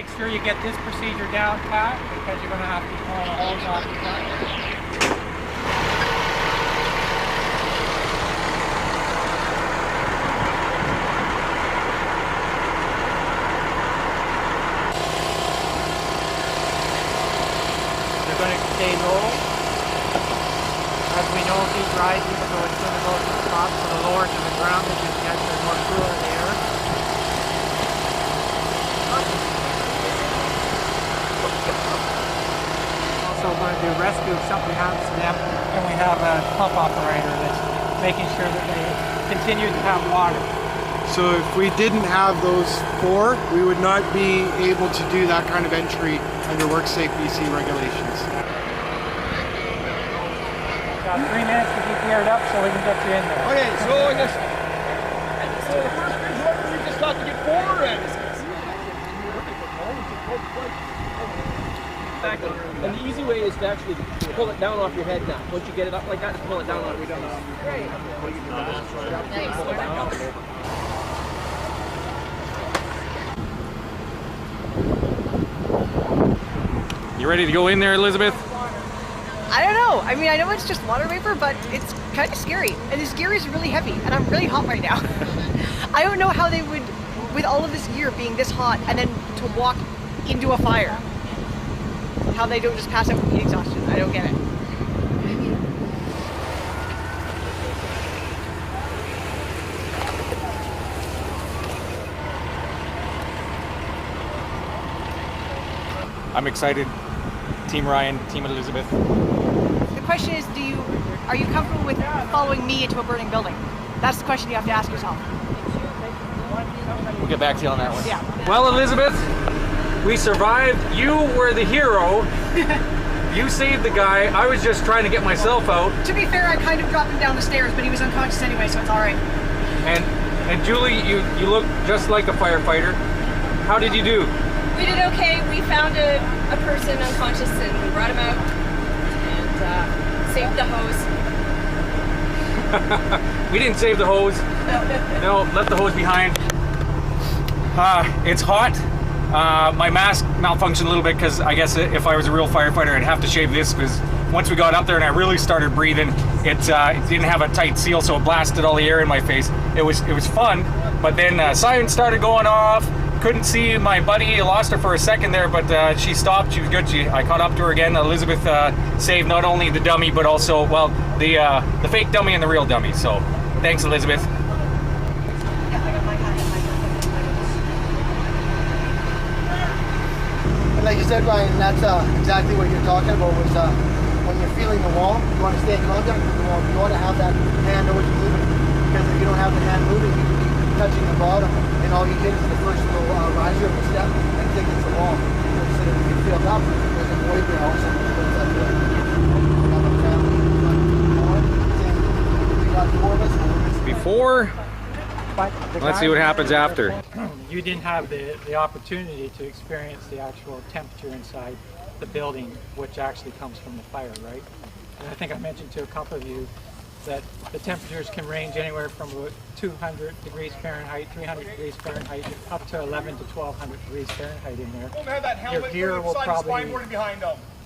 Make sure you get this procedure down pat because you're going to have to pull the hose off your gun. Going to stay low. As we know, heat rising, so it's going to go to the top, so the lower to the ground as you get, the more cooler the air. Also going to do rescue if something happens to them, and we have a pump operator that's making sure that they continue to have water. So if we didn't have those four, we would not be able to do that kind of entry under WorkSafe BC regulations. Got 3 minutes to get geared up so we can get you in there. Okay, so I guess so the first bridge order we just got to get 4 and and the easy way is to actually pull it down off your head now. Once you get it up like that, pull it down off your head. Great. You ready to go in there, Elizabeth? I don't know. I mean, I know it's just water vapor, but it's kind of scary. And this gear is really heavy, and I'm really hot right now. I don't know how they would, with all of this gear being this hot, and then to walk into a fire. How they don't just pass out from heat exhaustion. I don't get it. I'm excited. Team Ryan, Team Elizabeth. The question is, are you comfortable with following me into a burning building? That's the question you have to ask yourself. We'll get back to you on that one. Yeah. Well, Elizabeth, we survived. You were the hero. You saved the guy. I was just trying to get myself out. To be fair, I kind of dropped him down the stairs, but he was unconscious anyway, so it's all right. And Julie, you look just like a firefighter. How did you do? We did okay. We found a person unconscious and we brought him out and saved the hose. We didn't save the hose. No, left the hose behind. It's hot. My mask malfunctioned a little bit because I guess if I was a real firefighter, I'd have to shave this because once we got up there and I really started breathing, it didn't have a tight seal, so it blasted all the air in my face. It was fun, but then sirens started going off. Couldn't see my buddy. I lost her for a second there, but she stopped. She was good. I caught up to her again. Elizabeth saved not only the dummy, but also, well, the fake dummy and the real dummy. So, thanks, Elizabeth. And like you said, Ryan, that's exactly what you're talking about. Was when you're feeling the wall, you want to stay in contact with the wall. You want to have that hand always moving, because if you don't have the hand moving, you can be touching the bottom. And all you get is the first little riser of the step and think it's the wall. So that you feel up, there's a void there also. Before, let's see what happens after. You didn't have the opportunity to experience the actual temperature inside the building, which actually comes from the fire, right? And I think I mentioned to a couple of you that the temperatures can range anywhere from 200 degrees Fahrenheit, 300 degrees Fahrenheit, up to 11 to 1200 degrees Fahrenheit in there. Your gear will probably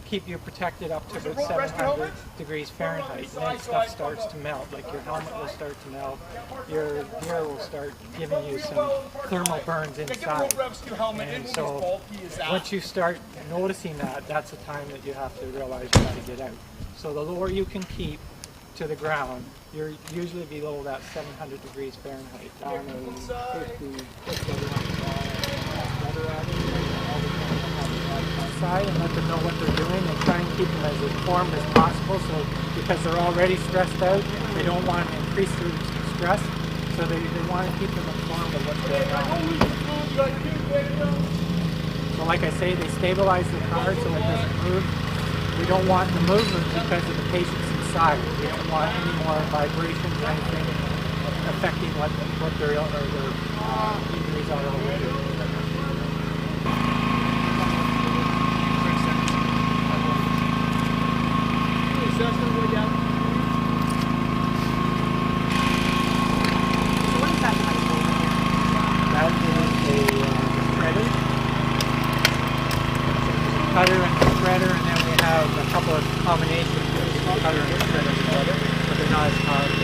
keep you protected up to about 700 degrees Fahrenheit, and then stuff starts to melt, like your helmet will start to melt, your gear will start giving you some thermal burns inside. And so once you start noticing that, that's the time that you have to realize you got to get out. So the lower you can keep to the ground, you're usually below that 700 degrees Fahrenheit. Down to 50, outside and let them know what they're doing and try and keep them as informed as possible, so because they're already stressed out, they don't want to increase their stress, so they want to keep them informed of what's going on. So like I say, they stabilize the car so it doesn't move. We don't want the movement because of the patients inside. We don't want any more vibrations or anything affecting what their injuries are already. cutter and the shredder, and then we have a couple of combinations of the cutter and the shredder, but they're not as powerful.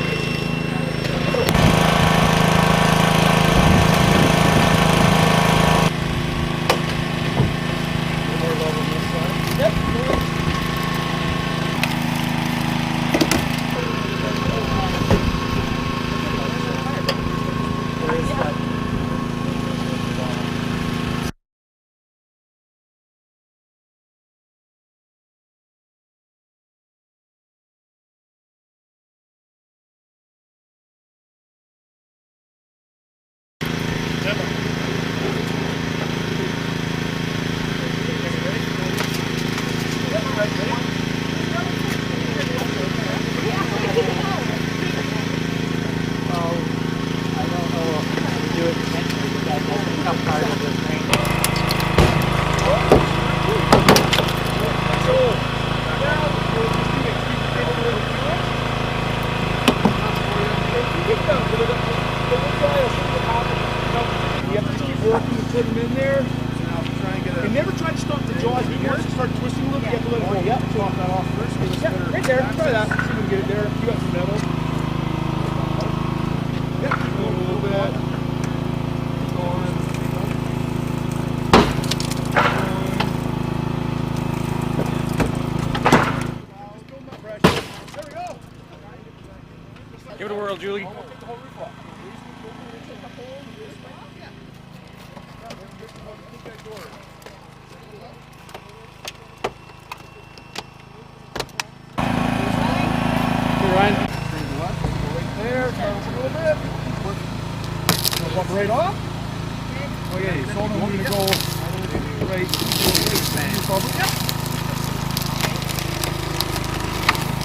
Put them in there. And never try to stop the jaws. If you want to start twisting a little bit, you have to let it go. Yep. Chop that off first. Yeah, right there. Try that. See if we can get it there. You got some metal. Yep. Keep going a little bit. Keep going. Just build my pressure. There we go. Give it a whirl, Julie. Ryan. Right there, turn a little bit. Bump right off. Okay, so I'm going to go right. Yep.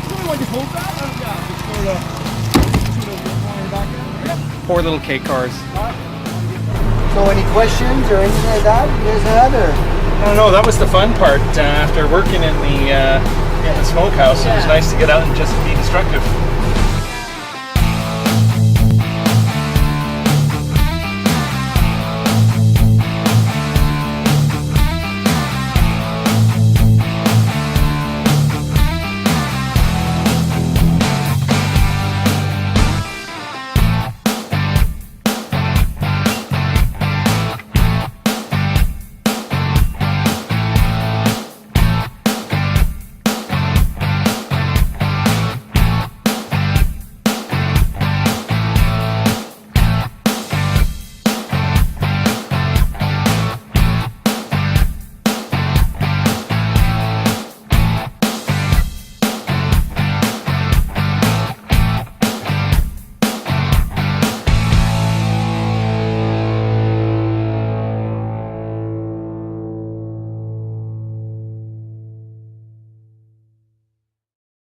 Really want to just hold that? Yeah, just sort of back in. Yep. Poor little cake cars. So any questions or anything like that you guys had, or? I don't know, that was the fun part. After working in the smokehouse, it was nice to get out and just be destructive.